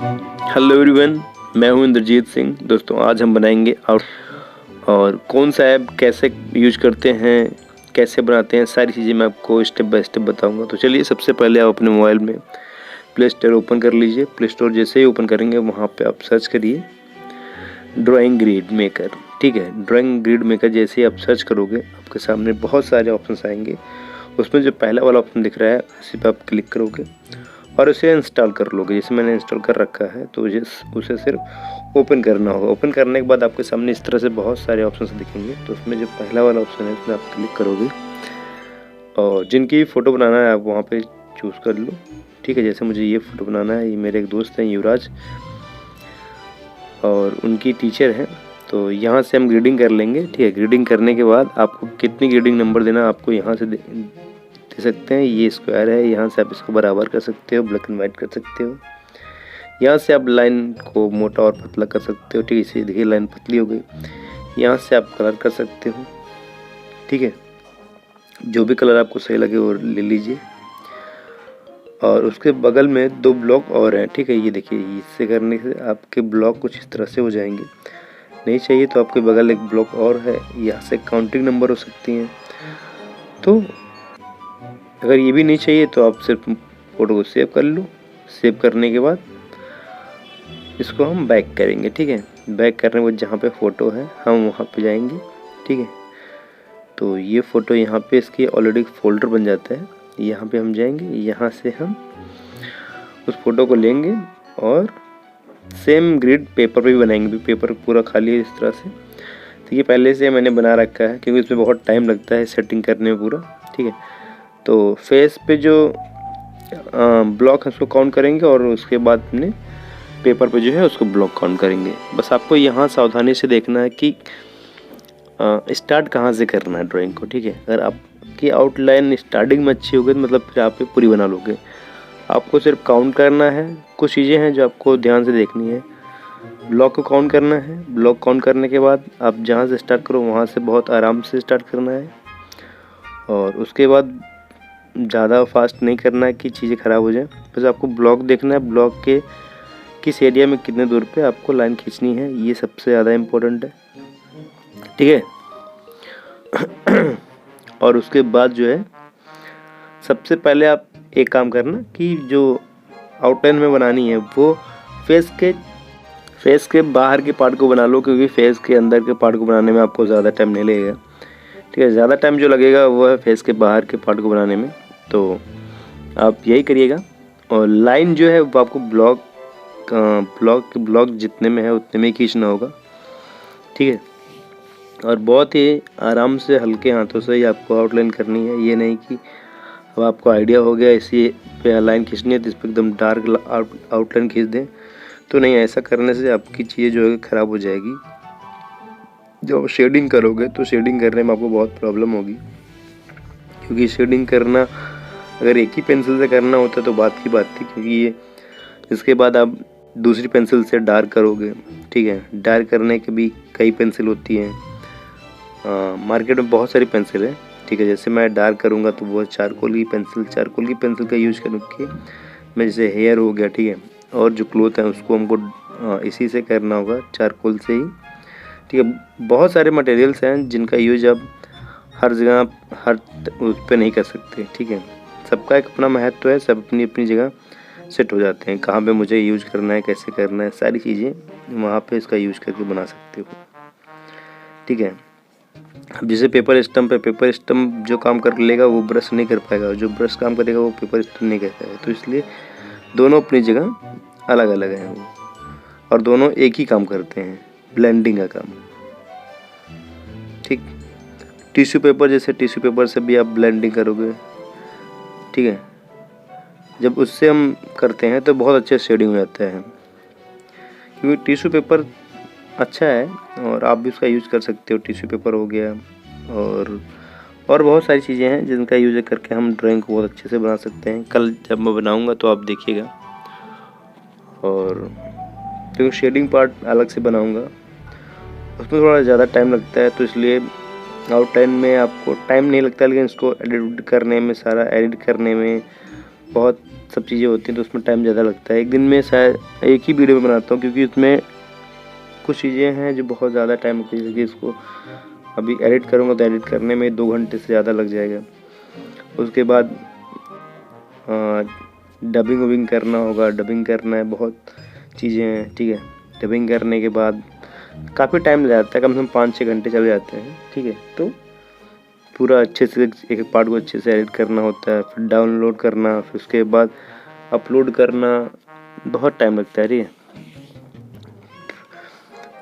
Hello everyone, मैं हूं इंद्रजीत सिंह। दोस्तों, आज हम बनाएंगे आउट और कौन सा ऐप कैसे यूज करते हैं, कैसे बनाते हैं, सारी चीज़ें मैं आपको स्टेप बाय स्टेप बताऊंगा। तो चलिए, सबसे पहले आप अपने मोबाइल में प्ले स्टोर ओपन कर लीजिए। प्ले स्टोर जैसे ही ओपन करेंगे वहाँ पे आप सर्च करिए ड्राइंग ग्रिड मेकर। ठीक है, ड्राइंग ग्रिड मेकर जैसे ही आप सर्च करोगे आपके सामने बहुत सारे ऑप्शन आएंगे। उसमें जो पहला वाला ऑप्शन दिख रहा है उसी पर आप क्लिक करोगे और उसे इंस्टॉल कर लोगे। जैसे मैंने इंस्टॉल कर रखा है तो उसे सिर्फ ओपन करना होगा। ओपन करने के बाद आपके सामने इस तरह से बहुत सारे ऑप्शन दिखेंगे। तो उसमें जो पहला वाला ऑप्शन है उसमें आप क्लिक करोगे और जिनकी फ़ोटो बनाना है आप वहाँ पे चूज़ कर लो। ठीक है, जैसे मुझे ये फ़ोटो बनाना है, ये मेरे एक दोस्त हैं युवराज और उनकी टीचर हैं। तो यहाँ से हम ग्रेडिंग कर लेंगे। ठीक है, ग्रेडिंग करने के बाद आपको कितनी ग्रेडिंग नंबर देना आपको यहाँ से दे सकते हैं। ये स्क्वायर है, यहाँ से आप इसको बराबर कर सकते हो, ब्लैक एंड वाइट कर सकते हो। यहाँ से आप लाइन को मोटा और पतला कर सकते हो। ठीक है, इसे देखिए लाइन पतली हो गई। यहाँ से आप कलर कर सकते हो। ठीक है, जो भी कलर आपको सही लगे वो ले लीजिए। और उसके बगल में 2 ब्लॉक और हैं। ठीक है, ये देखिए, इससे करने से आपके ब्लॉक कुछ इस तरह से हो जाएंगे। नहीं चाहिए तो आपके बगल एक ब्लॉक और है, यहाँ से काउंटिंग नंबर हो सकती हैं। तो अगर ये भी नहीं चाहिए तो आप सिर्फ फ़ोटो को सेव कर लो। सेव करने के बाद इसको हम बैक करेंगे। ठीक है, बैक करने के बाद जहाँ पे फ़ोटो है हम वहाँ पे जाएंगे। ठीक है, तो ये फ़ोटो यहाँ पे इसकी ऑलरेडी फोल्डर बन जाता है। यहाँ पे हम जाएंगे, यहाँ से हम उस फ़ोटो को लेंगे और सेम ग्रिड पेपर पे भी बनाएंगे। पेपर पूरा खाली है इस तरह से। तो ये पहले से मैंने बना रखा है क्योंकि इसमें बहुत टाइम लगता है सेटिंग करने में पूरा। ठीक है, तो फेस पे जो ब्लॉक है उसको काउंट करेंगे और उसके बाद अपने पेपर पे जो है उसको ब्लॉक काउंट करेंगे। बस आपको यहाँ सावधानी से देखना है कि स्टार्ट कहाँ से करना है ड्राइंग को। ठीक है, अगर आपकी आउटलाइन स्टार्टिंग में अच्छी होगी तो मतलब फिर आप पूरी बना लोगे। आपको सिर्फ काउंट करना है। कुछ चीज़ें हैं जो आपको ध्यान से देखनी है। ब्लॉक को काउंट करना है। ब्लॉक काउंट करने के बाद आप जहाँ से स्टार्ट करो वहाँ से बहुत आराम से स्टार्ट करना है और उसके बाद ज़्यादा फास्ट नहीं करना है कि चीज़ें ख़राब हो जाए। बस आपको ब्लॉक देखना है, ब्लॉक के किस एरिया में कितने दूर पे आपको लाइन खींचनी है, ये सबसे ज़्यादा इम्पोर्टेंट है। ठीक है, और उसके बाद जो है सबसे पहले आप एक काम करना कि जो आउटलाइन में बनानी है वो फेस के बाहर के पार्ट को बना लो, क्योंकि फेस के अंदर के पार्ट को बनाने में आपको ज़्यादा टाइम नहीं लगेगा। ठीक है, ज़्यादा टाइम जो लगेगा वो है फेस के बाहर के पार्ट को बनाने में। तो आप यही करिएगा। और लाइन जो है वो आपको ब्लॉक जितने में है उतने में ही खींचना होगा। ठीक है, और बहुत ही आराम से हल्के हाथों से ही आपको आउटलाइन करनी है। ये नहीं कि अब आपको आइडिया हो गया इसी पे लाइन खींचनी है तो इस पर एकदम डार्क आउटलाइन खींच दें, तो नहीं। ऐसा करने से आपकी चीज़ें जो है ख़राब हो जाएगी। जब शेडिंग करोगे तो शेडिंग करने में आपको बहुत प्रॉब्लम होगी, क्योंकि शेडिंग करना अगर एक ही पेंसिल से करना होता तो बात की बात थी, क्योंकि ये इसके बाद आप दूसरी पेंसिल से डार्क करोगे। ठीक है, डार्क करने के भी कई पेंसिल होती हैं। मार्केट में बहुत सारी पेंसिल है। ठीक है, जैसे मैं डार्क करूँगा तो वो चारकोल की पेंसिल का यूज करके मैं, जैसे हेयर हो गया, ठीक है, और जो क्लोथ है उसको हमको इसी से करना होगा, चारकोल से ही। ठीक है, बहुत सारे मटेरियल्स हैं जिनका यूज आप हर जगह हर उस पर नहीं कर सकते। ठीक है, सबका एक अपना महत्व है, सब अपनी अपनी जगह सेट हो जाते हैं। कहाँ पे मुझे यूज करना है, कैसे करना है, सारी चीज़ें वहाँ पे इसका यूज करके बना सकते हो। ठीक है, अब जैसे पेपर स्टम्प जो काम कर लेगा वो ब्रश नहीं कर पाएगा, जो ब्रश काम करेगा वो पेपर स्टम्प नहीं कर पाएगा। तो इसलिए दोनों अपनी जगह अलग अलग हैं वो, और दोनों एक ही काम करते हैं, ब्लेंडिंग का काम। ठीक, टिश्यू पेपर से भी आप ब्लेंडिंग करोगे। ठीक है, जब उससे हम करते हैं तो बहुत अच्छे शेडिंग हो जाता है, क्योंकि टिश्यू पेपर अच्छा है और आप भी उसका यूज़ कर सकते हो। टिश्यू पेपर हो गया और बहुत सारी चीज़ें हैं जिनका यूज करके हम ड्राइंग को बहुत अच्छे से बना सकते हैं। कल जब मैं बनाऊंगा तो आप देखिएगा। और क्योंकि शेडिंग पार्ट अलग से बनाऊंगा उसमें थोड़ा ज़्यादा टाइम लगता है, तो इसलिए आउटलाइन में आपको टाइम नहीं लगता, लेकिन इसको एडिट करने में बहुत सब चीज़ें होती हैं तो उसमें टाइम ज़्यादा लगता है। एक दिन में शायद एक ही वीडियो में बनाता हूँ, क्योंकि उसमें कुछ चीज़ें हैं जो बहुत ज़्यादा टाइम लगती है। जैसे कि इसको अभी एडिट करूँगा तो एडिट करने में 2 घंटे से ज़्यादा लग जाएगा। उसके बाद डबिंग वबिंग करना होगा, डबिंग करना है, बहुत चीज़ें हैं, ठीक है। डबिंग करने के बाद काफ़ी टाइम लग जाता है, कम से कम 5-6 घंटे चले जाते हैं, ठीक है। तो पूरा अच्छे से एक एक पार्ट को अच्छे से एडिट करना होता है, फिर डाउनलोड करना, फिर उसके बाद अपलोड करना, बहुत टाइम लगता है, ठीक है।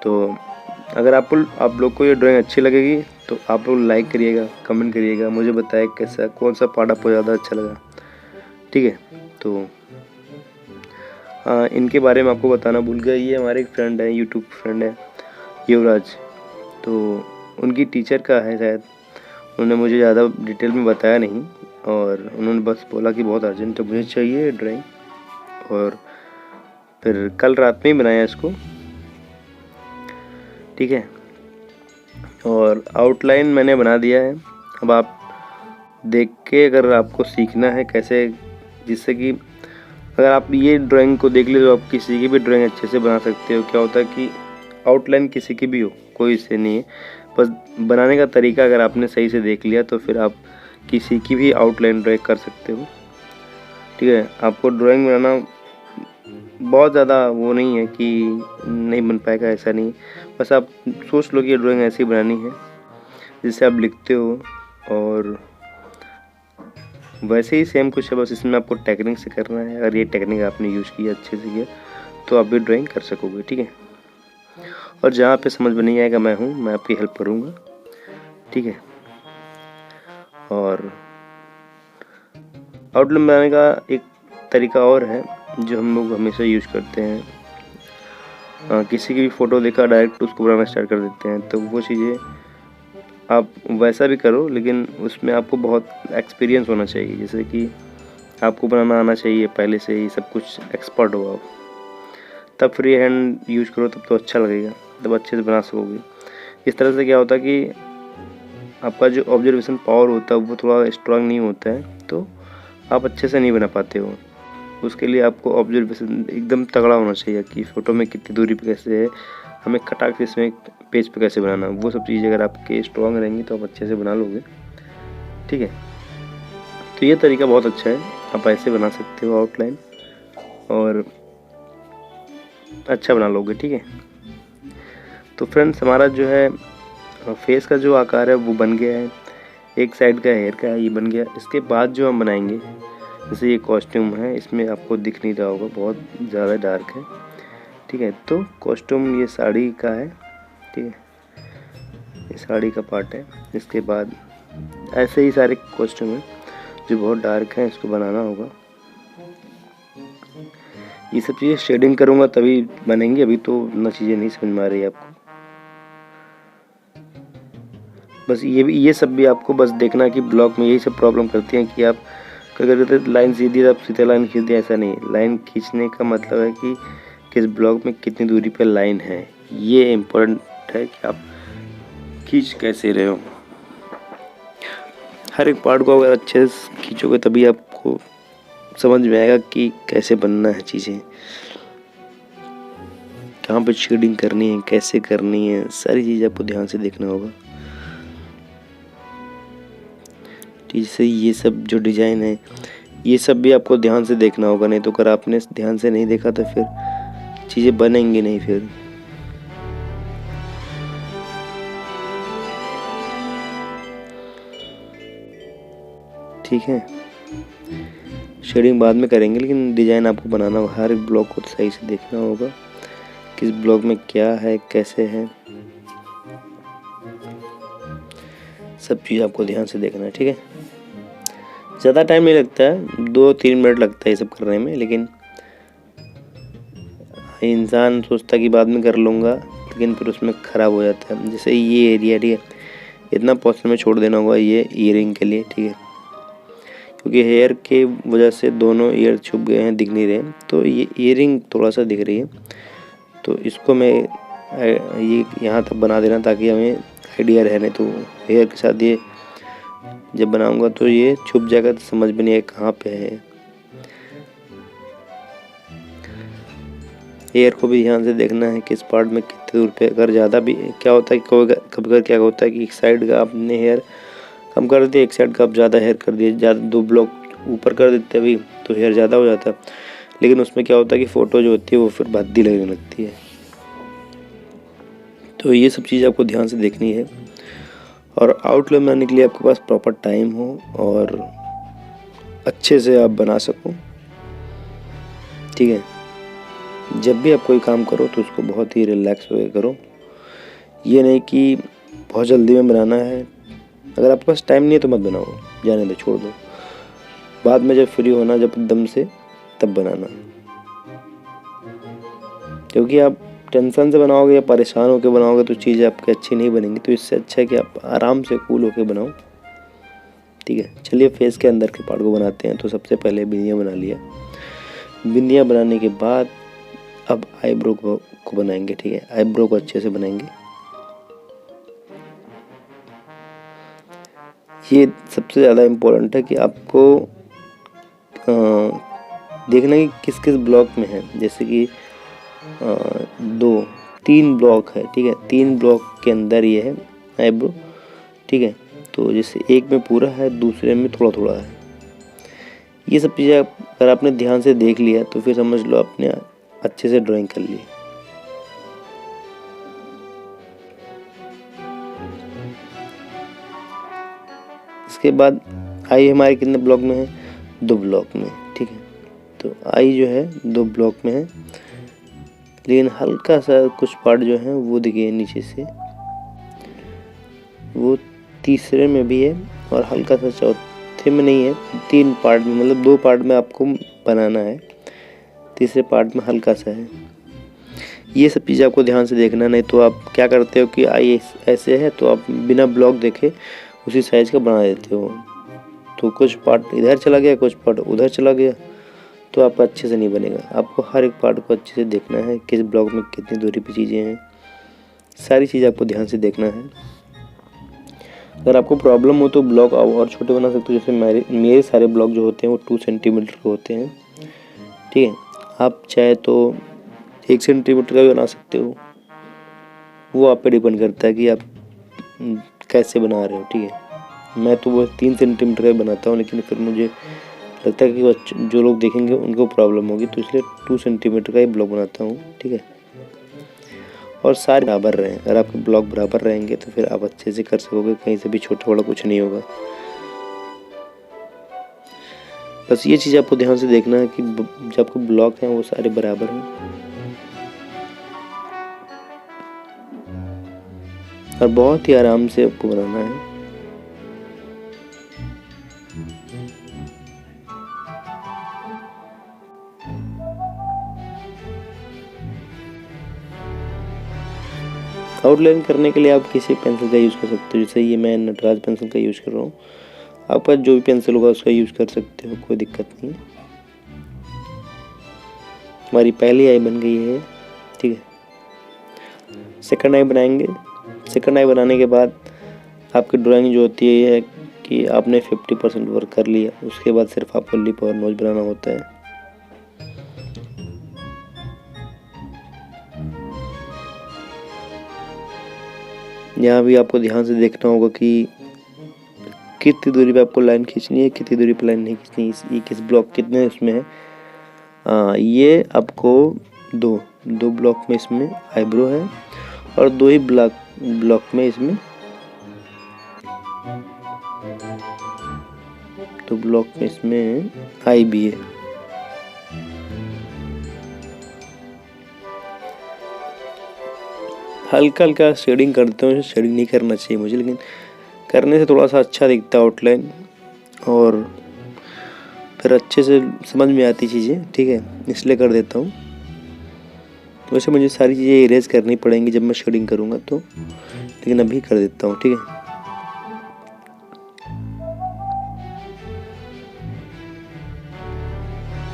तो अगर आप लोग को ये ड्राइंग अच्छी लगेगी तो आप लोग लाइक करिएगा, कमेंट करिएगा, मुझे बताएं कैसा कौन सा पार्ट आपको ज़्यादा अच्छा लगा, ठीक है। तो इनके बारे में आपको बताना भूल गया, ये हमारे एक फ्रेंड है, यूट्यूब फ्रेंड है युवराज। तो उनकी टीचर का है शायद, उन्होंने मुझे ज़्यादा डिटेल में बताया नहीं, और उन्होंने बस बोला कि बहुत अर्जेंट है, मुझे चाहिए ड्राइंग। और फिर कल रात में ही बनाया इसको, ठीक है। और आउटलाइन मैंने बना दिया है। अब आप देख के अगर आपको सीखना है कैसे, जिससे कि अगर आप ये ड्राइंग को देख ले तो आप किसी की भी ड्राइंग अच्छे से बना सकते हो। क्या होता है कि आउटलाइन किसी की भी हो, कोई से नहीं है, बस बनाने का तरीका अगर आपने सही से देख लिया तो फिर आप किसी की भी आउटलाइन ड्राइंग कर सकते हो, ठीक है। आपको ड्राइंग बनाना बहुत ज़्यादा वो नहीं है कि नहीं बन पाएगा, ऐसा नहीं। बस आप सोच लो कि ये ड्राइंग ऐसी बनानी है जिससे आप लिखते हो, और वैसे ही सेम कुछ है, बस इसमें आपको टेक्निक से करना है। अगर ये टेक्निक आपने यूज़ किया, अच्छे से किया, तो आप भी ड्राइंग कर सकोगे, ठीक है। और जहाँ पे समझ में नहीं आएगा मैं आपकी हेल्प करूँगा, ठीक है। और आउटलाइन बनाने का एक तरीका और है जो हम लोग हमेशा यूज करते हैं। किसी की भी फ़ोटो देखा डायरेक्ट उसको बनाना स्टार्ट कर देते हैं, तो वो चीज़ें आप वैसा भी करो, लेकिन उसमें आपको बहुत एक्सपीरियंस होना चाहिए। जैसे कि आपको बनाना आना चाहिए पहले से ही, सब कुछ एक्सपर्ट हो आप, तब फ्री हैंड यूज करो, तब तो अच्छा लगेगा, तब अच्छे से बना सकोगे। इस तरह से क्या होता है कि आपका जो ऑब्जर्वेशन पावर होता है वो थोड़ा स्ट्रांग नहीं होता है, तो आप अच्छे से नहीं बना पाते हो। उसके लिए आपको ऑब्जर्वेशन एकदम तगड़ा होना चाहिए कि फ़ोटो में कितनी दूरी पे कैसे है, हमें कटा के इसमें पेज पे कैसे बनाना, वो सब चीज़ें अगर आपके स्ट्रांग रहेंगी तो आप अच्छे से बना लोगे, ठीक है। तो ये तरीका बहुत अच्छा है, आप ऐसे बना सकते हो आउटलाइन और अच्छा बना लोगे, ठीक है। तो फ्रेंड्स, हमारा जो है फेस का जो आकार है वो बन गया है, एक साइड का हेयर का है ये बन गया। इसके बाद जो हम बनाएंगे, जैसे ये कॉस्ट्यूम है, इसमें आपको दिख नहीं रहा होगा, बहुत ज़्यादा डार्क है, ठीक है। तो कॉस्ट्यूम ये साड़ी का है, ठीक है, ये साड़ी का पार्ट है। इसके बाद ऐसे ही सारे कॉस्ट्यूम हैं जो बहुत डार्क हैं, इसको बनाना होगा। ये सब चीज़ें शेडिंग करूँगा तभी बनेंगी, अभी तो ना चीज़ें नहीं समझ में आ रही है आपको। बस ये सब भी आपको बस देखना कि ब्लॉग में यही सब प्रॉब्लम करती हैं कि आप अगर लाइन सीधी है आप सीधे लाइन खींच दें, ऐसा नहीं। लाइन खींचने का मतलब है कि किस ब्लॉक में कितनी दूरी पे लाइन है, ये इम्पोर्टेंट है कि आप खींच कैसे रहे हो। हर एक पार्ट को अगर अच्छे से खींचोगे तभी आपको समझ में आएगा कि कैसे बनना है चीज़ें, कहाँ पे शेडिंग करनी है, कैसे करनी है, सारी चीज़ आपको ध्यान से देखना होगा। जैसे ये सब जो डिज़ाइन है ये सब भी आपको ध्यान से देखना होगा, नहीं तो अगर आपने ध्यान से नहीं देखा तो फिर चीज़ें बनेंगी नहीं फिर। ठीक है, शेडिंग बाद में करेंगे, लेकिन डिज़ाइन आपको बनाना होगा। हर एक ब्लॉक को सही से देखना होगा, किस ब्लॉक में क्या है, कैसे है, सब चीज़ आपको ध्यान से देखना है, ठीक है। ज़्यादा टाइम नहीं लगता है, 2-3 मिनट लगता है ये सब करने में, लेकिन इंसान सोचता कि बाद में कर लूँगा, लेकिन फिर उसमें ख़राब हो जाता है। जैसे ये एरिया, ठीक है, इतना पोर्शन में छोड़ देना होगा ये ईयरिंग के लिए, ठीक है, क्योंकि हेयर के वजह से दोनों ईयर छुप गए हैं, दिख नहीं रहे, तो ये ईयरिंग थोड़ा सा दिख रही है। तो इसको मैं ये यहाँ तक बना देना ताकि हमें आइडिया रहे, नहीं तो हेयर के साथ ये जब बनाऊंगा तो ये छुप जाएगा तो समझ में नहीं आएगा कहाँ पे है। एयर को भी ध्यान से देखना है किस पार्ट में कितने दूर पे। अगर ज़्यादा भी क्या होता है कभी कभी क्या होता है कि एक साइड का आपने हेयर कम कर दिया, एक साइड का आप ज़्यादा हेयर कर दिए, ज़्यादा 2 ब्लॉक ऊपर कर देते अभी तो हेयर ज़्यादा हो जाता है, लेकिन उसमें क्या होता है कि फ़ोटो जो होती है वो फिर भद्दी लगने लगती है। तो ये सब चीज़ आपको ध्यान से देखनी है और आउटलाइन बनाने के लिए आपके पास प्रॉपर टाइम हो और अच्छे से आप बना सको, ठीक है। जब भी आप कोई काम करो तो उसको बहुत ही रिलैक्स होकर करो, ये नहीं कि बहुत जल्दी में बनाना है। अगर आपके पास टाइम नहीं है तो मत बनाओ, जाने दो, छोड़ दो, बाद में जब फ्री होना जब एकदम से तब बनाना, क्योंकि आप टेंशन से बनाओगे या परेशान होकर बनाओगे तो चीज़ें आपकी अच्छी नहीं बनेंगी। तो इससे अच्छा है कि आप आराम से कूल होकर बनाओ, ठीक है। चलिए फेस के अंदर के पार्ट को बनाते हैं। तो सबसे पहले बिंदियाँ बना लिया, बिंदियाँ बनाने के बाद अब आईब्रो को बनाएंगे, ठीक है। आईब्रो को अच्छे से बनाएंगे, ये सबसे ज़्यादा इम्पोर्टेंट है कि आपको देखना कि किस किस ब्लॉक में है। जैसे कि 2-3 ब्लॉक है, ठीक है, 3 ब्लॉक के अंदर ये है आईब्रो, ठीक है। तो जैसे एक में पूरा है, दूसरे में थोड़ा थोड़ा है। ये सब चीज़ें अगर आपने ध्यान से देख लिया तो फिर समझ लो आपने अच्छे से ड्राइंग कर ली। इसके बाद आई हमारे कितने ब्लॉक में है, 2 ब्लॉक में, ठीक है। तो आई जो है 2 ब्लॉक में है, लेकिन हल्का सा कुछ पार्ट जो है वो देखिए नीचे से वो तीसरे में भी है और हल्का सा चौथे में नहीं है, 3 पार्ट में, मतलब 2 पार्ट में आपको बनाना है, तीसरे पार्ट में हल्का सा है। ये सब चीज़ें आपको ध्यान से देखना, नहीं तो आप क्या करते हो कि आई ऐसे है तो आप बिना ब्लॉक देखे उसी साइज़ का बना देते हो, तो कुछ पार्ट इधर चला गया, कुछ पार्ट उधर चला गया, तो आपका अच्छे से नहीं बनेगा। आपको हर एक पार्ट को अच्छे से देखना है, किस ब्लॉक में कितनी दूरी पे चीज़ें हैं, सारी चीज़ आपको ध्यान से देखना है। अगर आपको प्रॉब्लम हो तो ब्लॉक और छोटे बना सकते हो। जैसे मेरे सारे ब्लॉक जो होते हैं वो 2 सेंटीमीटर के होते हैं, ठीक है। आप चाहे तो 1 सेंटीमीटर का भी बना सकते हो, वो आप पे डिपेंड करता है कि आप कैसे बना रहे हो, ठीक है। मैं तो वो 3 सेंटीमीटर का बनाता हूँ, लेकिन फिर मुझे लगता है कि जो लोग देखेंगे उनको प्रॉब्लम होगी, तो इसलिए 2 सेंटीमीटर का ही ब्लॉक बनाता हूँ, ठीक है। और सारे बराबर रहें, अगर आपके ब्लॉक बराबर रहेंगे तो फिर आप अच्छे से कर सकोगे, कहीं से भी छोटा बड़ा कुछ नहीं होगा। बस ये चीज़ आपको ध्यान से देखना है कि जो आपके ब्लॉक हैं वो सारे बराबर हैं और बहुत ही आराम से आपको बनाना है। आउटलाइन करने के लिए आप किसी पेंसिल का यूज़ कर सकते हो, जैसे ये मैं नटराज पेंसिल का यूज़ कर रहा हूँ। आपके पास जो भी पेंसिल होगा उसका यूज़ कर सकते हो, कोई दिक्कत नहीं। हमारी पहली आई बन गई है, ठीक है। सेकंड आई बनाएंगे। सेकंड आई बनाने के बाद आपकी ड्राइंग जो होती है ये है कि आपने 50% वर्क कर लिया, उसके बाद सिर्फ आपको लिप और नोज बनाना होता है। यहाँ भी आपको ध्यान से देखना होगा कि कितनी दूरी पे आपको लाइन खींचनी है, कितनी दूरी पे लाइन नहीं खींचनी है, ये किस ब्लॉक कितने इसमें है। ये आपको दो ब्लॉक में इसमें आईब्रो है और 2 ही ब्लॉक में इसमें 2 ब्लॉक में इसमें आई भी है। हल्का हल्का शेडिंग करते हैं, शेडिंग नहीं करना चाहिए मुझे, लेकिन करने से थोड़ा सा अच्छा दिखता है आउटलाइन और फिर अच्छे से समझ में आती चीज़ें, ठीक है, इसलिए कर देता हूँ। वैसे मुझे सारी चीज़ें इरेज करनी पड़ेंगी जब मैं शेडिंग करूँगा तो, लेकिन अभी कर देता हूँ, ठीक है।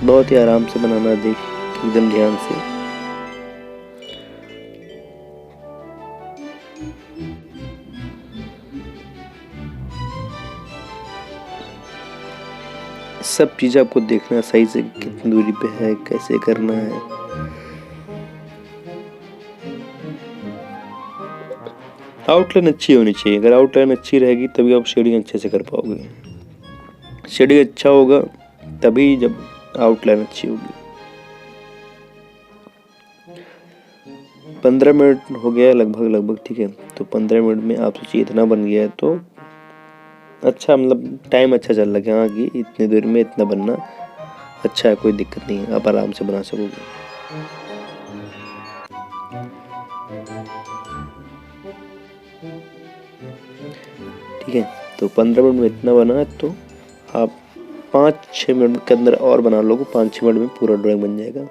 बहुत ही आराम से बनाना, देख एकदम ध्यान से। सब चीज़ आपको देखना है सही से, कितनी दूरी पे है, कैसे करना है। आउटलाइन अच्छी होनी चाहिए। अगर आउटलाइन अच्छी रहेगी तभी आप शेडिंग अच्छे से कर पाओगे। शेडिंग अच्छा होगा तभी जब आउटलाइन अच्छी होगी। 15 मिनट हो गया है लगभग, ठीक है। तो 15 मिनट में आप सोचिए इतना बन गया है तो अच्छा, मतलब टाइम अच्छा चल रहा है। हाँ कि इतनी देर में इतना बनना अच्छा है, कोई दिक्कत नहीं है, आप आराम से बना सकोगे। ठीक है, तो 15 मिनट में इतना बना है तो आप 5-6 मिनट के अंदर और बना लोगे। 5-6 मिनट में पूरा ड्राइंग बन जाएगा।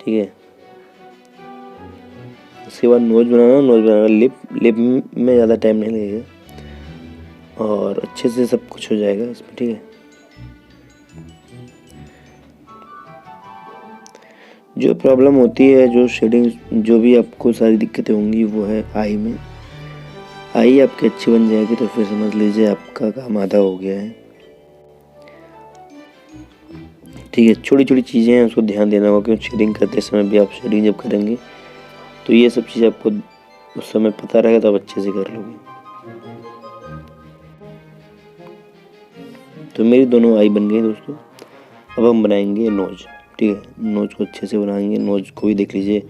ठीक है, उसके बाद नोज बनाना। लिप में ज़्यादा टाइम नहीं लगेगा और अच्छे से सब कुछ हो जाएगा इसमें। ठीक है, जो प्रॉब्लम होती है, जो शेडिंग, जो भी आपको सारी दिक्कतें होंगी वो है आई में। आई आपकी अच्छी बन जाएगी तो फिर समझ लीजिए आपका काम आधा हो गया है। ठीक है, छोटी छोटी चीज़ें हैं, उसको ध्यान देना होगा क्योंकि शेडिंग करते समय भी आप शेडिंग जब करेंगे तो ये सब चीज़ आपको उस समय पता रहेगा तो आप अच्छे से कर लोगे। तो मेरी दोनों आई बन गई दोस्तों। अब हम बनाएंगे नोज। ठीक है, नोज को अच्छे से बनाएंगे। नोज को भी देख लीजिए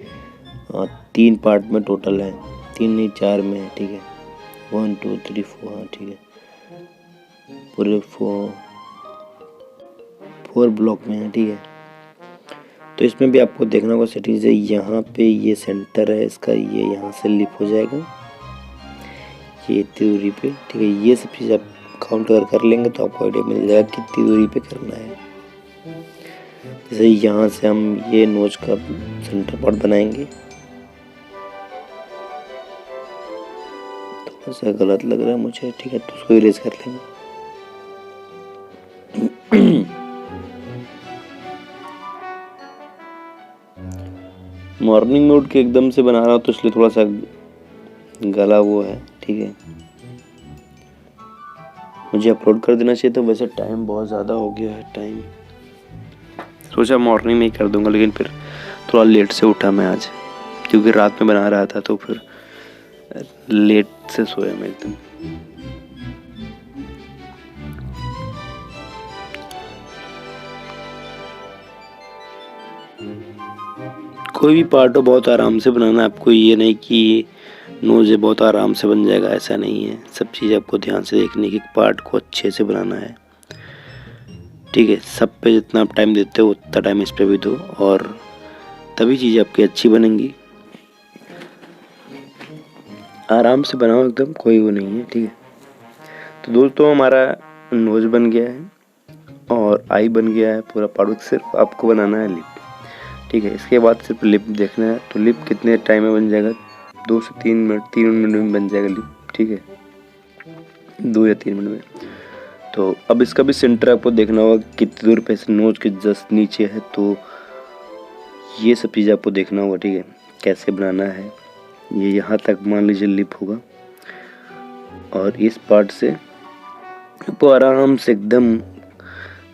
3 पार्ट में टोटल है, 3 नहीं 4 में है। ठीक है, 1 2 3 4, हाँ ठीक है, पूरे 4 ब्लॉक में है। ठीक है, तो इसमें भी आपको देखना होगा सेटिंग से। यहाँ पे ये सेंटर है इसका, ये यहाँ से लिप हो जाएगा ये इतनी दूरी पे। ठीक है, ये सब चीज़ आप काउंट कर लेंगे तो आपको आइडिया मिल जाएगा कितनी दूरी पे करना है। जैसे यहाँ से हम ये नोज का सेंटर पार्ट बनाएंगे। थोड़ा सा गलत लग रहा है मुझे। ठीक है, तो उसको इरेज कर लेंगे। मॉर्निंग में उठ के एकदम से बना रहा हूँ तो इसलिए थोड़ा सा गला वो है। ठीक है, मुझे अपलोड कर देना चाहिए था, वैसे टाइम बहुत ज़्यादा हो गया है। टाइम सोचा मॉर्निंग में ही कर दूंगा, लेकिन फिर थोड़ा लेट से उठा मैं आज, क्योंकि रात में बना रहा था तो फिर लेट से सोया मैं एकदम। कोई भी पार्ट हो बहुत आराम से बनाना है आपको। ये नहीं कि नोज बहुत आराम से बन जाएगा, ऐसा नहीं है। सब चीज़ आपको ध्यान से देखनी कि पार्ट को अच्छे से बनाना है। ठीक है, सब पे जितना आप टाइम देते हो उतना टाइम इस पे भी दो और तभी चीज़ें आपकी अच्छी बनेंगी। आराम से बनाओ एकदम, कोई वो नहीं है। ठीक है, तो दोस्तों हमारा नोज बन गया है और आई बन गया है पूरा पार्ट। सिर्फ आपको बनाना है लिप। ठीक है, इसके बाद सिर्फ लिप देखना है। तो लिप कितने टाइम में बन जाएगा? 2 से 3 मिनट, 3 मिनट में बन जाएगा लिप। ठीक है, 2 या 3 मिनट में। तो अब इसका भी सेंटर आपको देखना होगा कितनी दूर पे से नोज के जस्ट नीचे है, तो ये सब चीज़ आपको देखना होगा। ठीक है, कैसे बनाना है। ये यहाँ तक मान लीजिए लिप होगा और इस पार्ट से आपको आराम से एकदम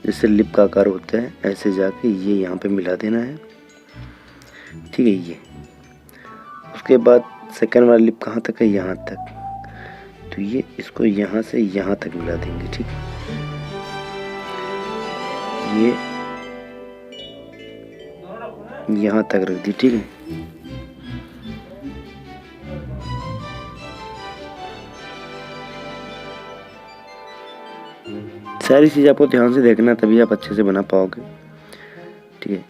जैसे लिप का आकार होता है ऐसे जाके ये यहाँ पे मिला देना है। ठीक है, ये उसके बाद सेकंड वाला लिप कहाँ तक है? यहाँ तक। तो ये इसको यहाँ से यहाँ तक मिला देंगे। ठीक है, ये यहाँ तक रख दी। ठीक है, सारी चीज़ आपको ध्यान से देखना तभी आप अच्छे से बना पाओगे। ठीक है,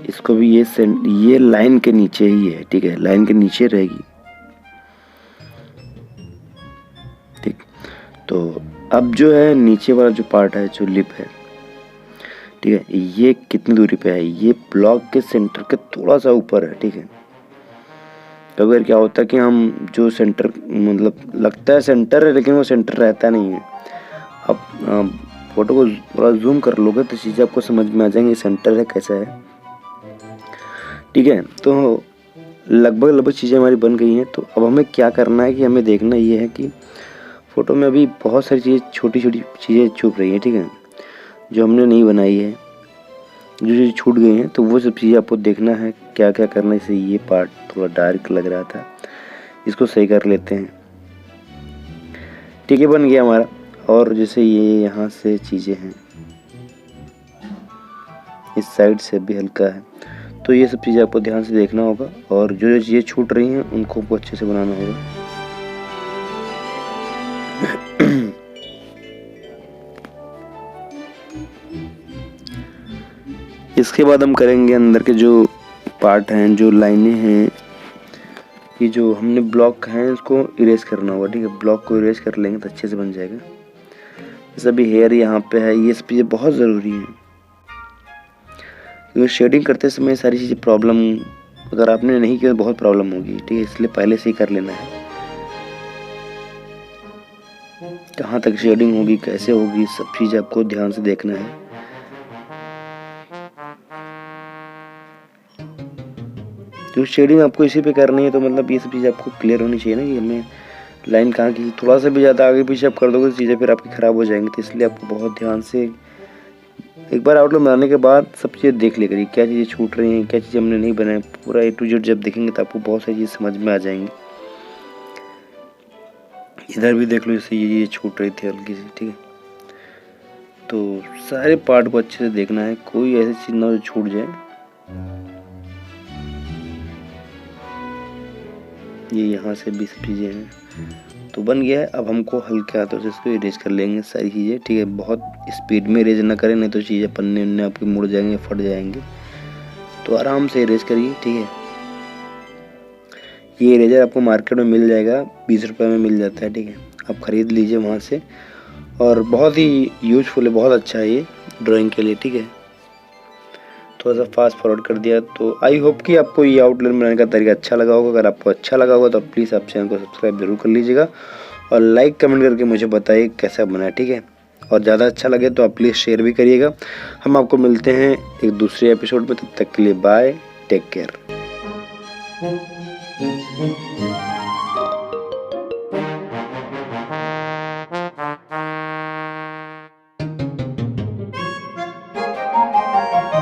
इसको भी ये लाइन के नीचे ही है। ठीक है, लाइन के नीचे रहेगी। ठीक, तो अब जो है नीचे वाला जो पार्ट है, जो लिप है, ठीक है, ये कितनी दूरी पे है? ये ब्लॉक के सेंटर के थोड़ा सा ऊपर है। ठीक है, अगर क्या होता है कि हम जो सेंटर मतलब लगता है सेंटर है लेकिन वो सेंटर रहता नहीं है। अब फोटो को थोड़ा जूम कर लोगे तो चीज़ें आपको समझ में आ जाएंगी सेंटर है कैसा है। ठीक है, तो लगभग चीज़ें हमारी बन गई हैं। तो अब हमें क्या करना है कि हमें देखना ये है कि फ़ोटो में अभी बहुत सारी चीज़ें, छोटी छोटी चीज़ें छुप रही हैं। ठीक है, जो हमने नहीं बनाई है। जो चीज़ छूट गई हैं, तो वो सब चीज़ें आपको देखना है क्या क्या करना है। जैसे ये पार्ट थोड़ा डार्क लग रहा था, इसको सही कर लेते हैं। ठीक है, बन गया हमारा। और जैसे ये यहाँ से चीज़ें हैं, इस साइड से भी हल्का है, तो ये सब चीज़ें आपको ध्यान से देखना होगा। और जो जो चीज़ें छूट रही हैं उनको आपको अच्छे से बनाना होगा। इसके बाद हम करेंगे अंदर के जो पार्ट हैं, जो लाइनें हैं, ये जो हमने ब्लॉक हैं इसको इरेज करना होगा। ठीक है, ब्लॉक को इरेज कर लेंगे तो अच्छे से बन जाएगा। जैसे अभी हेयर यहाँ पे है, ये सब चीज़ें बहुत ज़रूरी हैं, क्योंकि शेडिंग करते समय सारी चीज़ें प्रॉब्लम अगर आपने नहीं किया तो बहुत प्रॉब्लम होगी। ठीक है, इसलिए पहले से ही कर लेना है। कहाँ तक शेडिंग होगी, कैसे होगी, सब चीज़ आपको ध्यान से देखना है। तो शेडिंग आपको इसी पे करनी है, तो मतलब ये सब चीज़ आपको क्लियर होनी चाहिए ना कि हमें लाइन कहाँ की। थोड़ा सा भी ज़्यादा आगे पीछे आप कर दोगे तो चीज़ें फिर आपकी ख़राब हो जाएंगी। तो इसलिए आपको बहुत ध्यान से एक बार आउटलाइन बनाने के बाद सब चीज़ें देख लिया करिए, क्या चीज़ें छूट रही हैं, क्या चीज़ें हमने नहीं बनाई। पूरा A to Z जब देखेंगे तो आपको बहुत सारी चीज़ समझ में आ जाएंगी। इधर भी देख लो, जैसे ये छूट रही थी हल्की सी। ठीक है, तो सारे पार्ट को अच्छे से देखना है, कोई ऐसी चीज़ ना जो छूट जाए। ये यहाँ से भी सब चीज़ें हैं, तो बन गया है। अब हमको हल्के हाथों से इसको इरेज कर लेंगे सारी चीज़ें। ठीक है, बहुत स्पीड में इरेज ना करें, नहीं तो चीज़ें पन्ने उन्ने आपके मुड़ जाएंगे, फट जाएंगे। तो आराम से इरेज करिए। ठीक है, ये इरेजर आपको मार्केट में मिल जाएगा, 20 रुपये में मिल जाता है। ठीक है, आप ख़रीद लीजिए वहाँ से, और बहुत ही यूजफुल है, बहुत अच्छा है ये ड्राइंग के लिए। ठीक है, थोड़ा सा फास्ट फॉरवर्ड कर दिया। तो आई होप कि आपको ये आउटलाइन बनाने का तरीका अच्छा लगा होगा। अगर आपको अच्छा लगा होगा तो प्लीज़ आप चैनल को सब्सक्राइब जरूर कर लीजिएगा, और लाइक कमेंट करके मुझे बताइए कैसा बना है। ठीक है, और ज़्यादा अच्छा लगे तो आप प्लीज़ शेयर भी करिएगा। हम आपको मिलते हैं एक दूसरे एपिसोड में, तब तक के लिए बाय, टेक केयर।